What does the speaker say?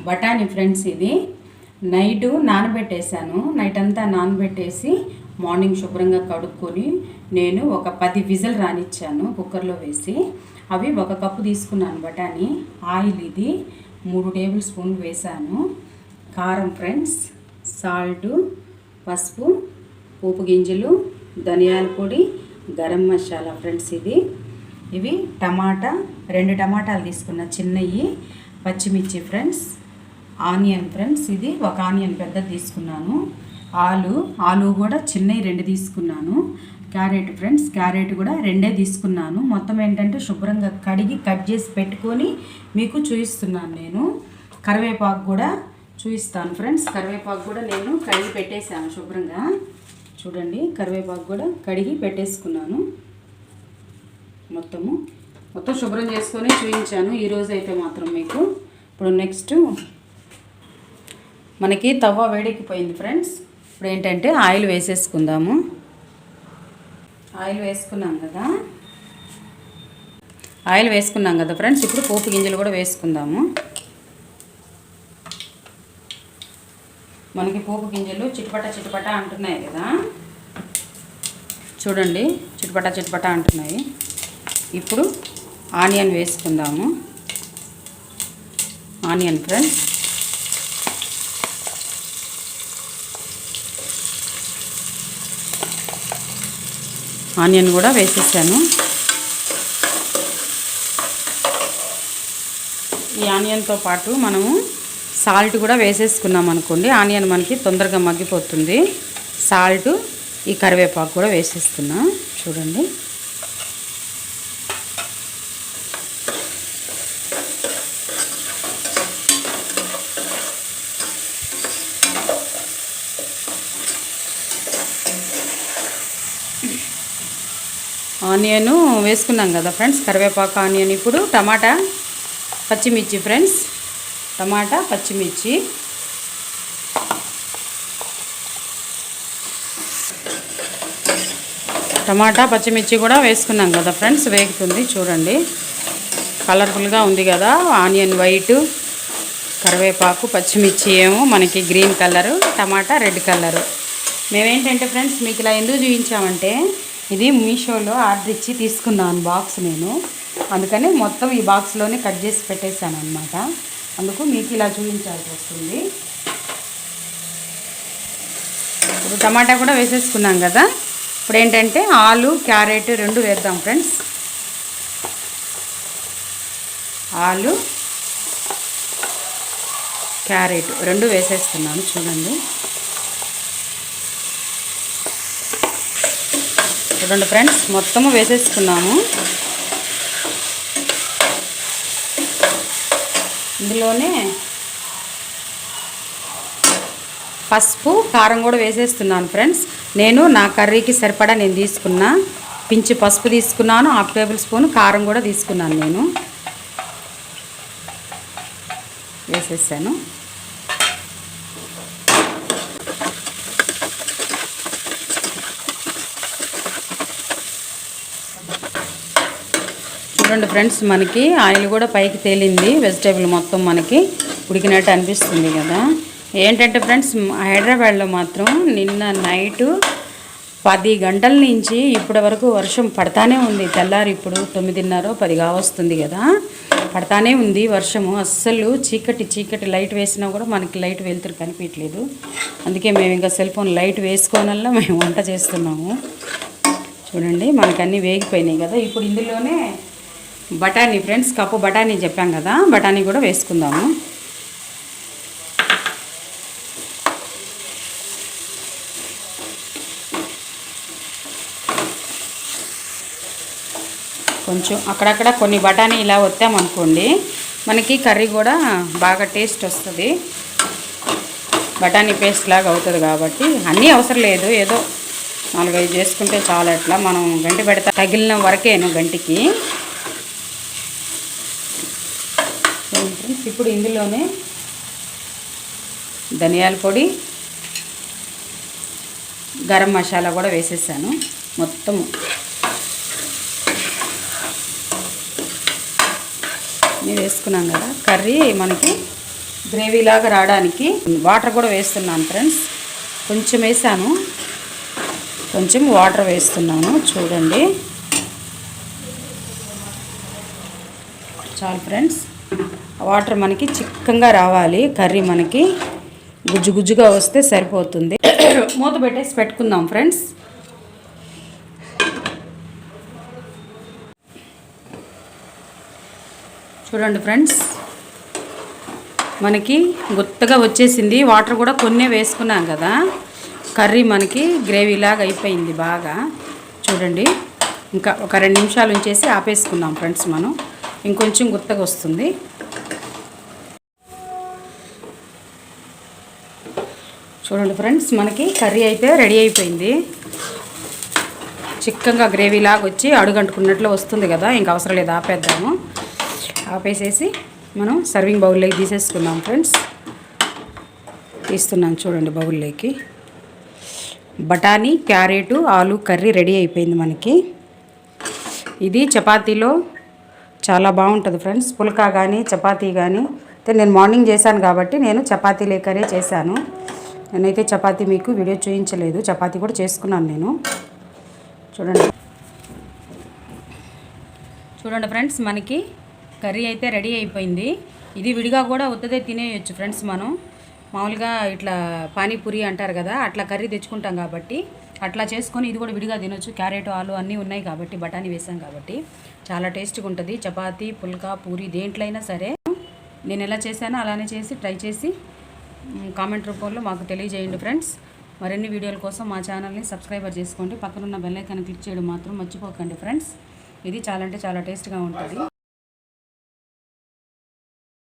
బఠానీ ఫ్రెండ్స్, ఇది night నానబెట్టేశాను. Night అంతా నానబెట్టేసి మార్నింగ్ శుభ్రంగా కడుక్కొని నేను ఒక 10 విజిల్ రానిచ్చాను కుక్కర్లో వేసి. అవి 1 కప్పు తీసుకున్నాను బఠానీ. ఆయిల్ ఇది 3 టేబుల్ స్పూన్లు వేసాను. కారం ఫ్రెండ్స్, సాల్టు, పసుపు, పోపు గింజలు, ధనియాల పొడి, గరం మసాలా ఫ్రెండ్స్. ఇవి టమాటా 2 టమాటాలు తీసుకున్న చిన్నవి, పచ్చిమిర్చి ఫ్రెండ్స్, ఆనియన్ ఫ్రెండ్స్. ఇది 1 ఆనియన్ పెద్ద తీసుకున్నాను. ఆలు కూడా చిన్నవి 2 తీసుకున్నాను. క్యారెట్ ఫ్రెండ్స్, క్యారెట్ కూడా 2 తీసుకున్నాను. మొత్తం ఏంటంటే శుభ్రంగా కడిగి కట్ చేసి పెట్టుకొని మీకు చూపిస్తున్నాను. నేను కరివేపాకు కూడా చూపిస్తాను ఫ్రెండ్స్. కరివేపాకు కూడా నేను కడిగి పెట్టేశాను శుభ్రంగా. చూడండి, కరివేపాకు కూడా కడిగి పెట్టేసుకున్నాను. మొత్తం శుభ్రం చేసుకొని చూపించాను ఈరోజు అయితే మాత్రం మీకు. ఇప్పుడు నెక్స్ట్ మనకి తవ్వ వేడెక్కిపోయింది ఫ్రెండ్స్. ఇప్పుడు ఏంటంటే ఆయిల్ వేసేసుకుందాము. ఆయిల్ వేసుకున్నాం కదా ఫ్రెండ్స్. ఇప్పుడు పోపు గింజలు కూడా వేసుకుందాము. మనకి పోపు గింజలు చిటపట అంటున్నాయి కదా, చూడండి, చిటపట అంటున్నాయి. ఇప్పుడు ఆనియన్ వేసుకుందాము. ఆనియన్ ఫ్రెండ్స్, ఆనియన్ కూడా వేసేసాను. ఈ ఆనియన్తో పాటు మనము సాల్ట్ కూడా వేసేసుకున్నాం అనుకోండి, ఆనియన్ మనకి తొందరగా మగ్గిపోతుంది. సాల్ట్, ఈ కరివేపాకు కూడా వేసేస్తున్నా. చూడండి, ఆనియన్ వేసుకున్నాం కదా ఫ్రెండ్స్, కరివేపాకు, ఆనియన్. ఇప్పుడు టమాటా, పచ్చిమిర్చి ఫ్రెండ్స్, టమాటా, పచ్చిమిర్చి. టమాటా, పచ్చిమిర్చి కూడా వేసుకున్నాం కదా ఫ్రెండ్స్, వేగుతుంది. చూడండి, కలర్ఫుల్గా ఉంది కదా. ఆనియన్ వైట్, కరివేపాకు, పచ్చిమిర్చి ఏమో మనకి గ్రీన్ కలరు, టమాటా రెడ్ కలరు. మేమేంటంటే ఫ్రెండ్స్ మీకు ఇలా ఎందుకు చూపించామంటే, ఇది మీషోలో ఆర్డర్ ఇచ్చి తీసుకున్నాను బాక్స్ నేను. అందుకని మొత్తం ఈ బాక్స్లోనే కట్ చేసి పెట్టేశాను అనమాట. అందుకు మీకు ఇలా చూపించాల్సి వస్తుంది. ఇప్పుడు టమాటా కూడా వేసేసుకున్నాం కదా. ఇప్పుడు ఏంటంటే ఆలు, క్యారెట్ 2 వేద్దాం ఫ్రెండ్స్. ఆలు, క్యారెట్ 2 వేసేస్తున్నాను. చూడండి ఫ్రెండ్స్, మొత్తము వేసేసుకున్నాము. ఇందులోనే పసుపు, కారం కూడా వేసేస్తున్నాను ఫ్రెండ్స్. నేను నా కర్రీకి సరిపడా నేను తీసుకున్న పించి పసుపు తీసుకున్నాను, 1/2 టేబుల్ స్పూన్ కారం కూడా తీసుకున్నాను. నేను వేసేసాను. చూడండి ఫ్రెండ్స్, మనకి ఆయిల్ కూడా పైకి తేలింది. వెజిటేబుల్ మొత్తం మనకి ఉడికినట్టు అనిపిస్తుంది కదా. ఏంటంటే ఫ్రెండ్స్, హైదరాబాద్లో మాత్రం నిన్న నైటు 10 గంటల నుంచి ఇప్పటి వరకు వర్షం పడతానే ఉంది. తెల్లారి ఇప్పుడు 9:30, 10 కావస్తుంది కదా, పడతానే ఉంది వర్షము. అస్సలు చీకటి లైట్ వేసినా కూడా మనకి లైట్ వెలుతురు కనిపించట్లేదు. అందుకే మేము ఇంకా సెల్ ఫోన్ లైట్ వేసుకోనల్లా మేము వంట చేస్తున్నాము. చూడండి, మనకన్నీ వేగిపోయినాయి కదా. ఇప్పుడు ఇందులోనే బఠానీ ఫ్రెండ్స్, కప్పు బఠానీ చెప్పాం కదా, బఠానీ కూడా వేసుకుందాము. కొంచెం అక్కడక్కడ కొన్ని బఠానీ ఇలా వత్తామనుకోండి, మనకి కర్రీ కూడా బాగా టేస్ట్ వస్తుంది. బఠానీ పేస్ట్ లాగా అవుతుంది కాబట్టి అన్నీ అవసరం లేదు, ఏదో 4-5 చేసుకుంటే చాలా. అట్లా మనం గంటి పెడతా తగిలిన వరకేను గంటికి. ఇప్పుడు ఇందులోనే ధనియాల పొడి, గరం మసాలా కూడా వేసేసాను. మొత్తము వేసుకున్నాం కదా, కర్రీ మనకి గ్రేవీలాగా రావడానికి వాటర్ కూడా వేస్తున్నాను ఫ్రెండ్స్. కొంచెం వేసాను, కొంచెం వాటర్ వేస్తున్నాను. చూడండి చాలు ఫ్రెండ్స్. వాటర్ మనకి చిక్కగా రావాలి, కర్రీ మనకి గుజ్జు గుజ్జుగా వస్తే సరిపోతుంది. మూత పెట్టేసి పెట్టుకుందాం ఫ్రెండ్స్. చూడండి ఫ్రెండ్స్, మనకి గుత్తగా వచ్చేసింది. వాటర్ కూడా కొన్నే వేసుకున్నాం కదా, కర్రీ మనకి గ్రేవీలాగా అయిపోయింది బాగా. చూడండి, ఇంకా ఒక 2 నిమిషాలు ఉంచేసి ఆపేసుకున్నాం ఫ్రెండ్స్. మనం ఇంకొంచెం గుత్తగా వస్తుంది. చూడండి ఫ్రెండ్స్, మనకి కర్రీ అయితే రెడీ అయిపోయింది. చిక్కగా గ్రేవీలాగా వచ్చి అడుగంటుకున్నట్లు వస్తుంది కదా, ఇంకా అవసరం లేదు, ఆపేద్దాము. ఆపేసేసి మనం సర్వింగ్ బౌల్లోకి తీసేసుకున్నాం ఫ్రెండ్స్. తీస్తున్నాం చూడండి బౌల్లోకి. బఠానీ, క్యారెట్, ఆలు కర్రీ రెడీ అయిపోయింది మనకి. ఇది చపాతీలో చాలా బాగుంటుంది ఫ్రెండ్స్. పుల్కా కానీ చపాతీ కానీ. అయితే నేను మార్నింగ్ చేశాను కాబట్టి నేను చపాతీ లేకనే చేశాను. నేనైతే చపాతీ మీకు వీడియో చూపించలేదు. చపాతీ కూడా చేసుకున్నాను నేను. చూడండి ఫ్రెండ్స్, మనకి కర్రీ అయితే రెడీ అయిపోయింది. ఇది విడిగా కూడా ఉత్తదే తినేయచ్చు ఫ్రెండ్స్. మనం మామూలుగా ఇట్లా పానీపూరి అంటారు కదా, అట్లా కర్రీ తెచ్చుకుంటాం కాబట్టి అట్లా చేసుకొని ఇది కూడా విడిగా తినొచ్చు. క్యారెట్, ఆలు అన్నీ ఉన్నాయి కాబట్టి, బఠానీ వేసాం కాబట్టి చాలా టేస్ట్గా ఉంటుంది. చపాతీ, పుల్కా, పూరి దేంట్లో అయినా సరే. నేను ఎలా చేశానో అలానే చేసి ట్రై చేసి కామెంట్ రూపంలో మాకు తెలియజేయండి ఫ్రెండ్స్. మరిన్ని వీడియోల కోసం మా ఛానల్ని సబ్స్క్రైబర్ చేసుకోండి. పక్కనున్న బెల్ ఐకాన్ క్లిక్ చేయడం మాత్రం మర్చిపోకండి ఫ్రెండ్స్. ఇది చాలా అంటే చాలా టేస్ట్గా ఉంటుంది.